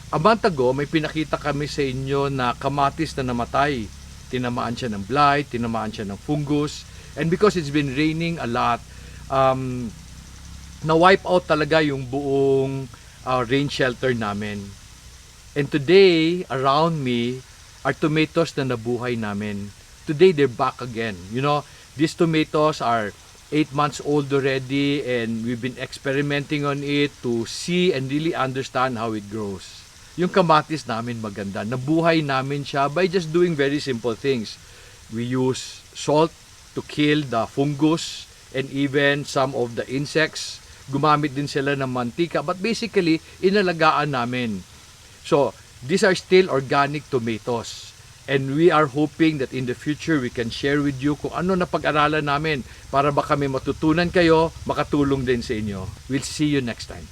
A month ago, may pinakita kami sa inyo na kamatis na namatay. Tinamaan siya ng blight, tinamaan siya ng fungus. And because it's been raining a lot, na-wipe out talaga yung buong rain shelter namin. And today, around me, are tomatoes na nabuhay namin. Today, they're back again. You know, these tomatoes are 8 months old already, and we've been experimenting on it to see and really understand how it grows. Yung kamatis namin maganda. Nabuhay namin siya by just doing very simple things. We use salt to kill the fungus and even some of the insects. Gumamit din sila ng mantika, but basically, inalagaan namin. So, these are still organic tomatoes. And we are hoping that in the future we can share with you kung ano na pag-aralan namin para baka may matutunan kayo, makatulong din sa inyo. We'll see you next time.